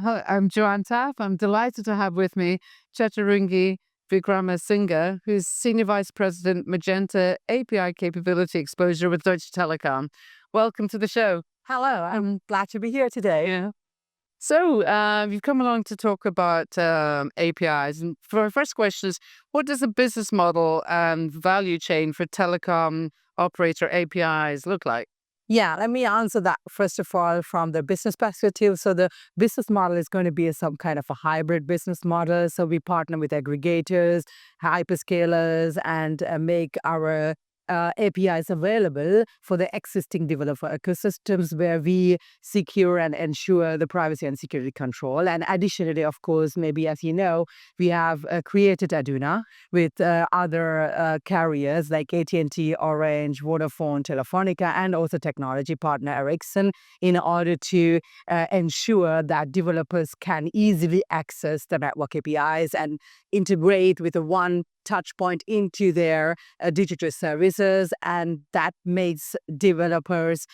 Hi, I'm Joanne Taff. I'm delighted to have with me Chathurangi Wickramasinghe, who's Senior Vice President, Magenta API Capability Exposure with Deutsche Telekom. Welcome to the show. Hello, I'm glad to be here today. Yeah. So you've come along to talk about APIs. And for our first question is, what does the business model and value chain for telecom operator APIs look like? Yeah, let me answer that first of all from the business perspective. So the business model is going to be some kind of a hybrid business model. So we partner with aggregators, hyperscalers, and make our APIs available for the existing developer ecosystems where we secure and ensure the privacy and security control. And additionally, of course, maybe as you know, we have created Aduna with other carriers like AT&T, Orange, Vodafone, Telefonica, and also technology partner Ericsson in order to ensure that developers can easily access the network APIs and integrate with a one touch point into their digital services, and that makes developers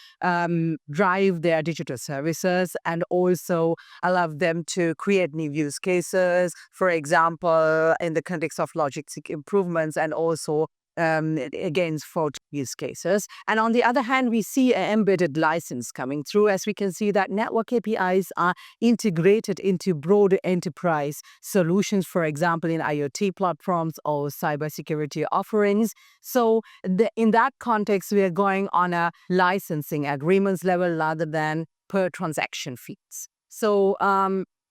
drive their digital services and also allow them to create new use cases, for example, in the context of logistic improvements and also against for use cases. And on the other hand, we see an embedded license coming through, as we can see that network APIs are integrated into broader enterprise solutions, for example, in IoT platforms or cybersecurity offerings. So in that context, we are going on a licensing agreements level rather than per transaction fees. So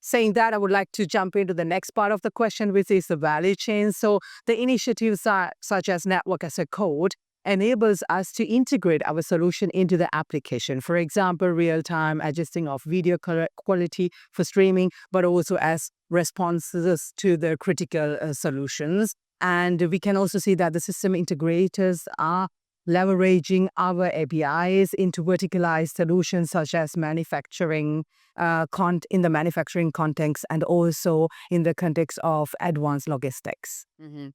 saying that, I would like to jump into the next part of the question, which is the value chain. So the initiatives such as Network as a Code enables us to integrate our solution into the application. For example, real-time adjusting of video quality for streaming, but also as responses to the critical solutions. And we can also see that the system integrators are leveraging our APIs into verticalized solutions such as manufacturing, in the manufacturing context and also in the context of advanced logistics. Mm-hmm.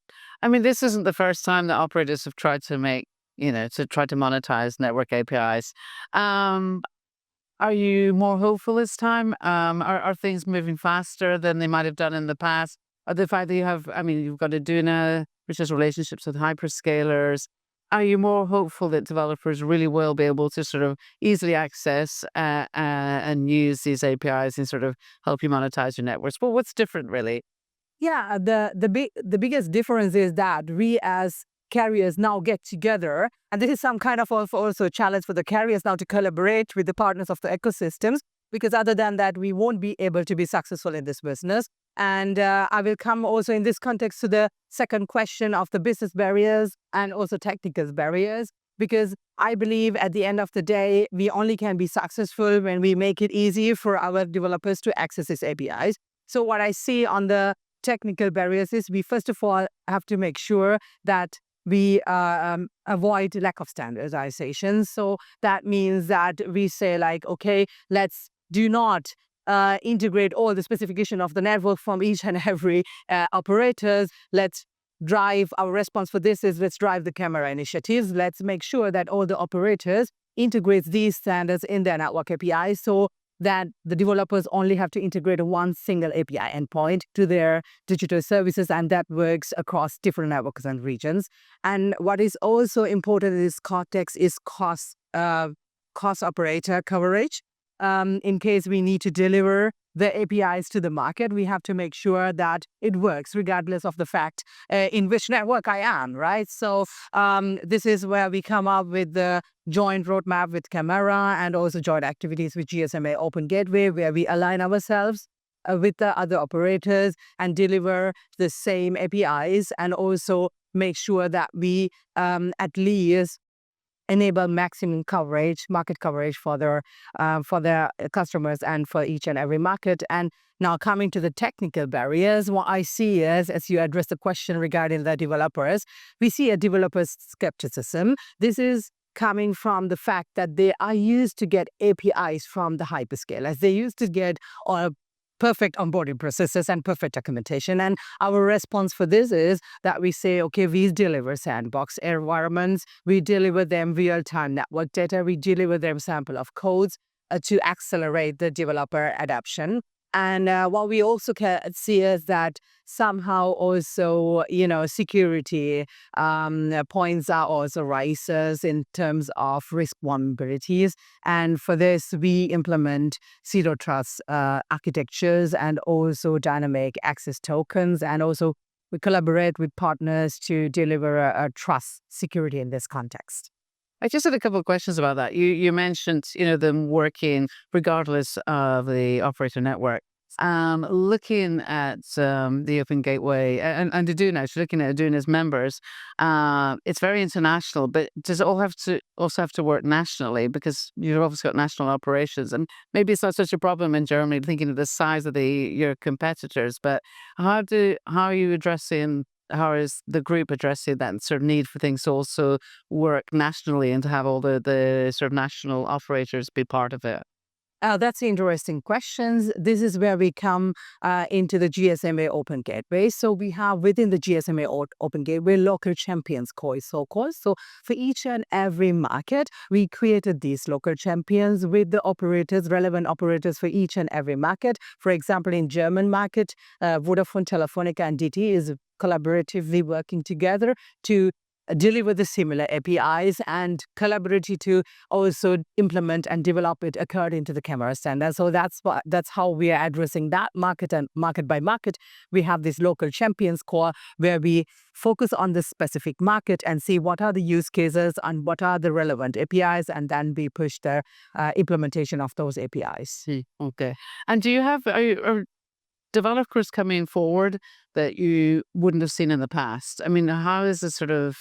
I mean, this isn't the first time that operators have tried to try to monetize network APIs. Are you more hopeful this time? Are things moving faster than they might have done in the past? Or the fact that you've got Aduna, which has relationships with hyperscalers. Are you more hopeful that developers really will be able to sort of easily access and use these APIs and sort of help you monetize your networks? Well, what's different really? Yeah, the biggest difference is that we as carriers now get together, and this is some kind of also a challenge for the carriers now to collaborate with the partners of the ecosystems, because other than that, we won't be able to be successful in this business. And I will come also in this context to the second question of the business barriers and also technical barriers, because I believe at the end of the day, we only can be successful when we make it easy for our developers to access these APIs. So what I see on the technical barriers is we first of all have to make sure that we avoid lack of standardization. So that means that we say like, okay, let's do not integrate all the specification of the network from each and every operators. Let's drive our response for this is let's drive the camera initiatives. Let's make sure that all the operators integrate these standards in their network API so that the developers only have to integrate one single API endpoint to their digital services, and that works across different networks and regions. And what is also important in this context is cross operator coverage. In case we need to deliver the APIs to the market, we have to make sure that it works regardless of the fact in which network I am, right? So this is where we come up with the joint roadmap with Camera and also joint activities with GSMA Open Gateway, where we align ourselves with the other operators and deliver the same APIs, and also make sure that we at least enable maximum coverage, market coverage for their customers and for each and every market. And now coming to the technical barriers, what I see is, as you address the question regarding the developers, we see a developer's skepticism. This is coming from the fact that they are used to get APIs from the hyperscalers. They used to get perfect onboarding processes and perfect documentation. And our response for this is that we say, okay, we deliver sandbox environments, we deliver them real-time network data, we deliver them sample of codes to accelerate the developer adoption. And what we also can see is that somehow also, security points are also rises in terms of risk vulnerabilities. And for this, we implement zero trust architectures and also dynamic access tokens. And also we collaborate with partners to deliver a trust security in this context. I just had a couple of questions about that. You mentioned, them working regardless of the operator network. Looking at the Open Gateway and Aduna, actually looking at Aduna's members, it's very international. But does it all also have to work nationally? Because you've obviously got national operations, and maybe it's not such a problem in Germany. Thinking of the size of your competitors, but how are you addressing? How is the group addressing that sort of need for things to also work nationally and to have all the sort of national operators be part of it? That's interesting questions. This is where we come into the GSMA Open Gateway. So we have within the GSMA Open Gateway local champions, so-called. So for each and every market, we created these local champions with the operators, relevant operators for each and every market. For example, in German market, Vodafone, Telefonica, and DT is collaboratively working together to deliver the similar APIs, and collaboratively to also implement and develop it according to the camera standard. So that's how we are addressing that market, and market by market. We have this local champions core where we focus on the specific market and see what are the use cases and what are the relevant APIs, and then we push the implementation of those APIs. Okay. And do you have are developers coming forward that you wouldn't have seen in the past? I mean, how is this sort of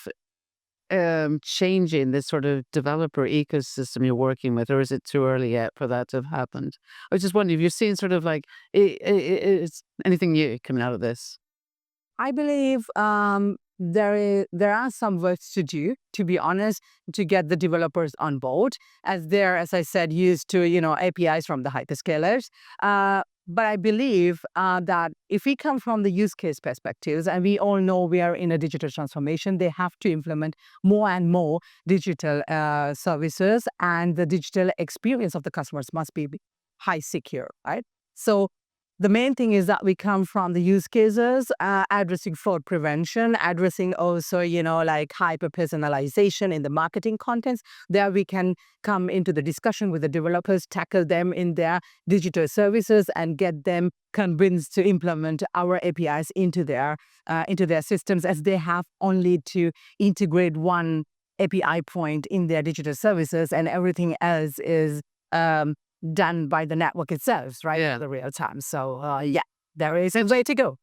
changing this sort of developer ecosystem you're working with, or is it too early yet for that to have happened? I was just wondering if you've seen sort of like it's anything new coming out of this. I believe there are some works to do, to be honest, to get the developers on board, as they're, as I said, used to APIs from the hyperscalers. But I believe that if we come from the use case perspectives, and we all know we are in a digital transformation, they have to implement more and more digital services, and the digital experience of the customers must be high secure, right? So the main thing is that we come from the use cases, addressing fraud prevention, addressing also, like hyper personalization in the marketing contents. There we can come into the discussion with the developers, tackle them in their digital services, and get them convinced to implement our APIs into their systems, as they have only to integrate one API point in their digital services, and everything else is done by the network itself, right? Yeah. The real time. So yeah, there is a way to go.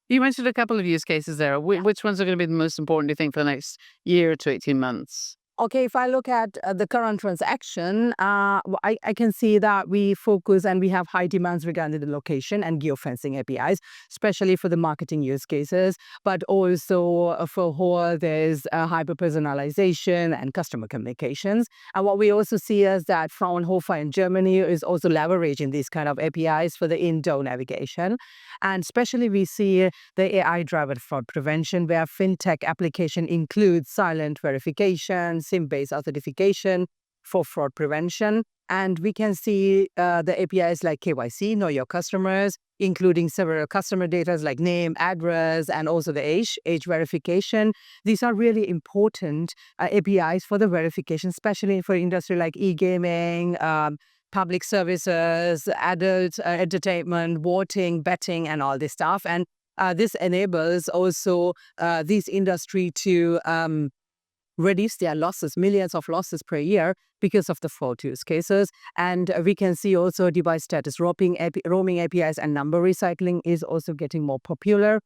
You mentioned a couple of use cases there. Which ones are going to be the most important, do you think, for the next year to 18 months? Okay, if I look at the current transaction, I can see that we focus and we have high demands regarding the location and geofencing APIs, especially for the marketing use cases, but also for whole there's hyper-personalization and customer communications. And what we also see is that Fraunhofer in Germany is also leveraging these kind of APIs for the indoor navigation. And especially we see the AI-driven fraud prevention, where fintech application includes silent verification, SIM-based authentication for fraud prevention. And we can see the APIs like KYC, Know Your Customers, including several customer data like name, address, and also the age verification. These are really important APIs for the verification, especially for industry like e-gaming, public services, adult entertainment, voting, betting, and all this stuff. And this enables also this industry to reduce their losses, millions of losses per year because of the fraud use cases. And we can see also device status roaming APIs and number recycling is also getting more popular,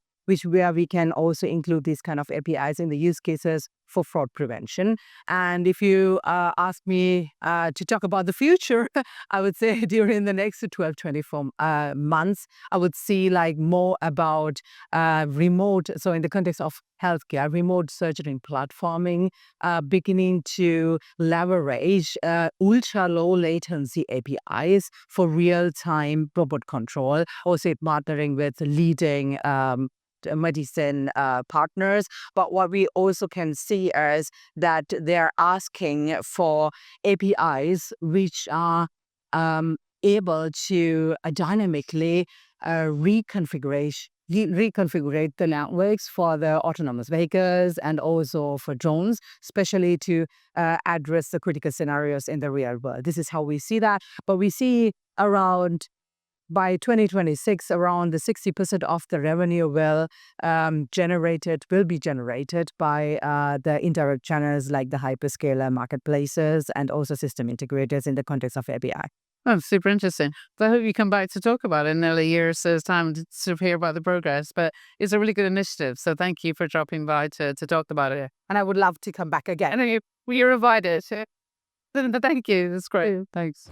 where we can also include these kind of APIs in the use cases for fraud prevention. And if you ask me to talk about the future, I would say during the next 12, 24 months, I would see like more about remote, so in the context of healthcare, remote surgery platforming, beginning to leverage ultra low latency APIs for real-time robot control, also partnering with leading medicine partners. But what we also can see is that they're asking for APIs which are able to dynamically reconfigure the networks for the autonomous vehicles and also for drones, especially to address the critical scenarios in the real world. This is how we see that. But we see around by 2026, around the 60% of the revenue will be generated by the indirect channels like the hyperscaler marketplaces and also system integrators in the context of API. Oh, super interesting. So I hope you come back to talk about it in nearly a year's time to sort of hear about the progress. But it's a really good initiative. So thank you for dropping by to talk about it. And I would love to come back again. And you're invited. Thank you. That's great. Thanks.